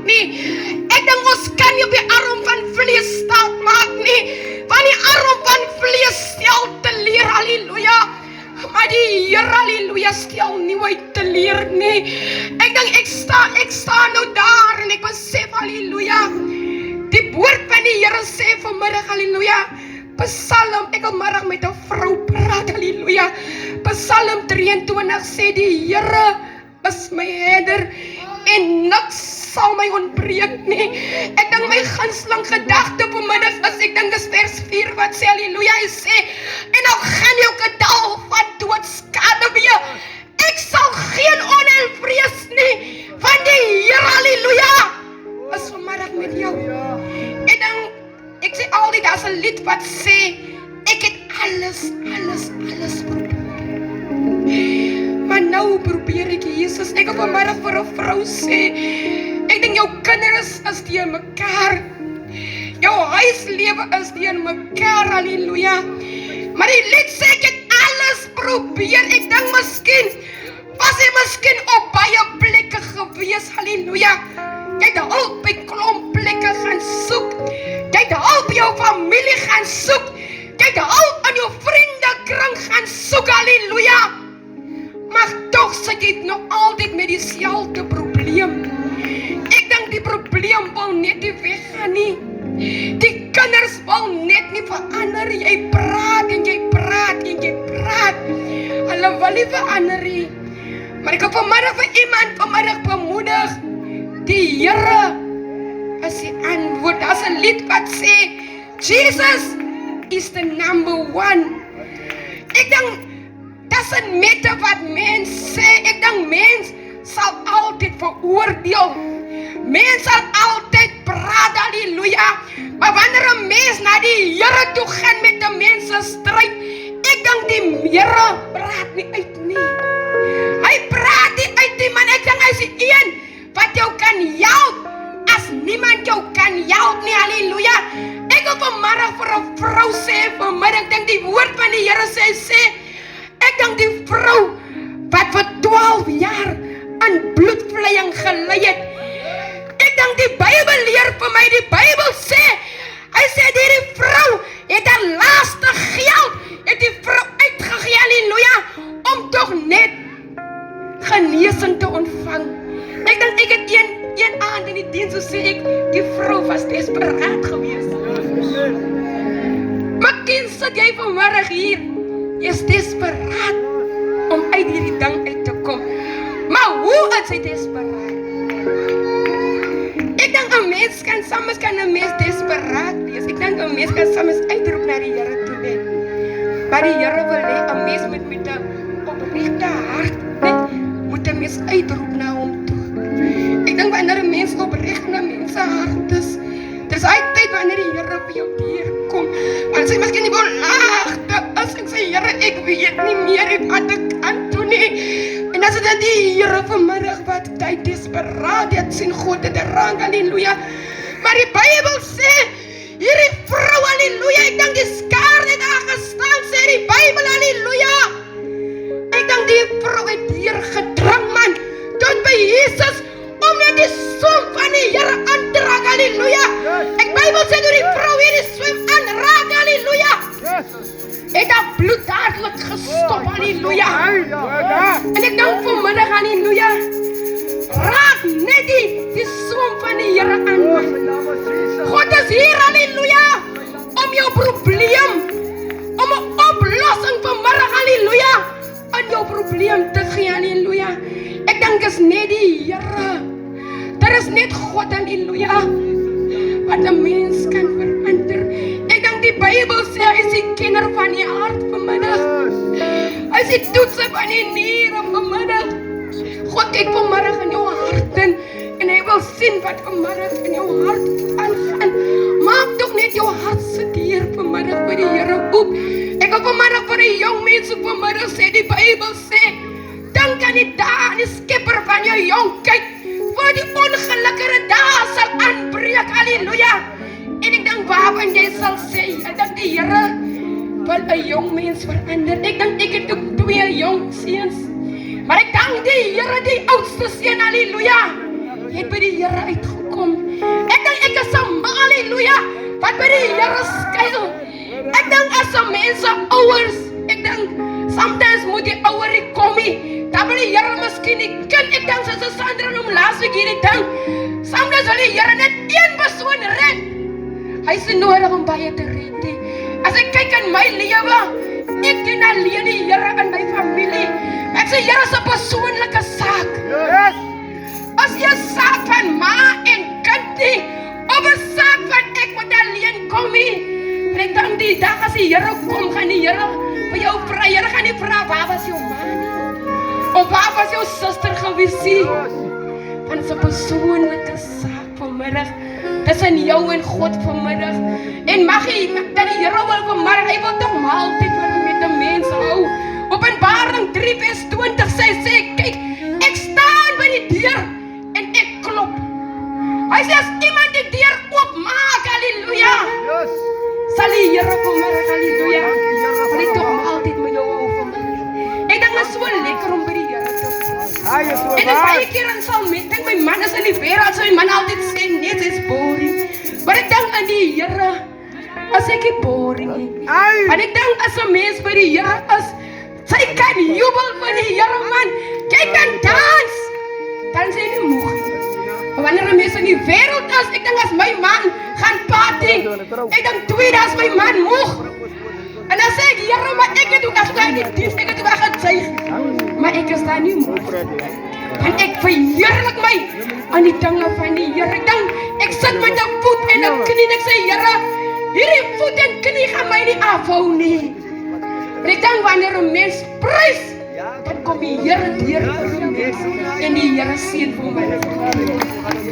maak nie. Ek dink ons kan nie op die arm van vlees staat maak nie. Van die arm van vlees stel teleur, halleluja. Maar die Here, halleluja, stel nie ooit teleur nie. Ek dink ek staan nou daar en ek besef, halleluja. Die woord van die Here sê vanmiddag, halleluja. Psalm, ek wil middag met 'n vrou praat, halleluja. Psalm 23 sê die Here is my herder en niks sal my ontbreek nie. Ek dink my gunsteling gedagte vanmiddag is, ek dink dis vers 4 wat sê, halleluja, hy sê, en al gaan jy ook 'n dal van doodskade weer, ek sal geen onheil vrees nie, van die Here, halleluja, is vanmiddag met jou. Ek sê altyd, daar's 'n lied wat sê, ek het alles probeer. Maar nou probeer ek Jesus. Ek wil vanmiddag vir 'n vrou sê, ek dink jou kinders is teen mekaar. Jou huislewe is teen mekaar, halleluja. Maar die lied sê, ek het alles probeer. Ek dink miskien was jy miskien op baie plekke gewees, halleluja. Jy het hulp by klomp plekke gaan soek. Jy het hulp by jou familie gaan soek. Jy het hulp aan jou vriendekring gaan soek, halleluja. Maar tog sit jy nog altyd met dieselfde probleem. Ek dink die probleem wil net nie weggaan nie. Die kinders wil net nie verander. Jy praat en jy praat en jy praat. Hulle wil nie verander nie. Maar ek wil vanmiddag vir iemand vanmiddag bemoedig. Die Here is die antwoord. Daar's 'n lied wat sê, Jesus is the number one. Ek dink, dis 'n mette wat mens sê. Ek dink mens sal altyd veroordeel. Mens sal altyd praat, halleluja. Maar wanneer 'n mens na die Here toe gaan met 'n mens se stryd, ek dink die Here praat nie uit nie. Hy praat nie uit nie, man. Ek dink hy is die een wat jou kan help as niemand jou kan help nie, halleluja. Ek wil vanmiddag vir 'n vrou sê, vanmiddag, ek dink die woord van die Here sê, ek dink die vrou wat vir 12 jaar aan bloedvleuing gelei het. Ek dink die Bybel leer vir my, die Bybel sê, hy sê die vrou het haar laaste geld, het die vrou uitgegee, halleluja, om tog net genesing te ontvang. Ek dink ek het een aand in die diens, so sê ek, die vrou was desperaat geweest. Miskien sit jy vanmiddag hier, jy is desperaat om uit hierdie ding uit te kom. Maar hoe is hy desperaat? Ek dink 'n mens soms kan 'n mens desperaat wees. Ek dink 'n mens kan soms uitroep na die Here toe net. Maar die Here wil hê 'n mens met 'n opregte hart net moet 'n mens uitroep na hom toe. Ek dink wanneer 'n mens opreg na mense hart is, dis altyd wanneer die Here vir jou deurkom. Want sy miskien nie belaagte is en sê, Here, ek weet nie meer wat ek kan doen nie. En as dit dan die Here vanmiddag wat hy desperaat het, sien God het rang, halleluja. Maar die Bybel sê, hierdie vrou, halleluja, ek dink die skaar het daar gestaan, sê die Bybel, halleluja. Ek dink die vrou het hier gedrang, man, tot by Jesus, om net die som van die Here aan te raak, halleluja. Ek Bybel sê, toe die vrou hier die swem aanraak, halleluja. Het daar bloed dadelik gestop, halleluja. En ek dink vanmiddag, halleluja, raak net die som van die Here aan, man. God is hier, halleluja, om jou probleem, om 'n oplossing vanmiddag, halleluja, aan jou probleem te gee, halleluja. Ek dink is net die Here. Daar is net God, halleluja, wat 'n mens kan verander. Ek dink die Bybel sê, hy is die kenner van die hart vanmiddag. Hy is die toetser van die niere vanmiddag. God kyk vanmiddag in jou hart in, en hy wil sien wat vanmiddag in jou hart aangaan. Maak tog net jou hart se deur vanmiddag by die Here oop. Ek wil vanmiddag vir die jong mense vanmiddag sê, die Bybel sê, dink aan die dae aan die skepper van jou jonkheid, voor die ongelukkige dae sal aanbreek, halleluja. En ek dink waarvan jy sal sê, ek dink die Here wil 'n jong mens verander. Ek dink ek het ook 2 jong seuns, maar ek dank die Here, die oudste seun, halleluja, het by die Here uitgekom. Ek dink ek is 'n halleluja wat by die Here skuil. Ek dink as 'n mense ouers, ek dink sometimes moet die ouer kom nie. Dan wil die Here miskien die kind, ek dink soos Sandra noem laasweek hierdie ding. Sometimes wil die Here net een persoon red. Hy is nodig om baie te red. As ek kyk in my lewe, ek ken alleen die Here in my familie. Ek sê Here is 'n persoonlike saak. Yes. As jy 'n saak van ma en kind nie, of 'n saak van ek moet alleen kom nie. Ek dink die dag as die Here kom, gaan die Here vir jou vra. Here gaan nie vra waar was jou ma nie, of waar was jou suster gewees nie. Want dit is 'n persoonlike saak vanmiddag. Tussen jou en God vanmiddag. En mag jy dat die Here wil vanmiddag, hy wil tog maar altyd met die mense hou. Openbaring 3:20 sê, kyk, ek staan by die deur en ek klop. Hy sê as iemand die deur oopmaak, halleluja, Yes. sal die Here vanmiddag, halleluja, want hy tog maar altyd met jou hou vanmiddag. Ek dink dit is so lekker om by die Here te wees. Hy is so En ek baie waar. keer sal met dink my man is in die wêreld, so my man altyd sê net is boring. Maar ek dink aan die Here, as ek nie boring nie. Hy. En ek dink as 'n mens by die Here is, sy kan jubel vir die Here man. Jy kan dans. Dan sê jy moeg. Maar wanneer 'n mens in die wêreld is, ek dink as my man gaan party, ek dink tweede as my man moeg. En dan sê ek, Here, maar ek het ook as jy nie diens, ek het ook getuig. Maar ek is daar nie moeg. En ek verheerlik my aan die dinge van die Here. Ek dink, ek sit met 'n voet en 'n knie en ek sê, Here, hierdie voet en knie gaan my nie afhou nie. En ek dink wanneer 'n mens prys, dan kom die Here deur vir die mens en die Here seën vir my.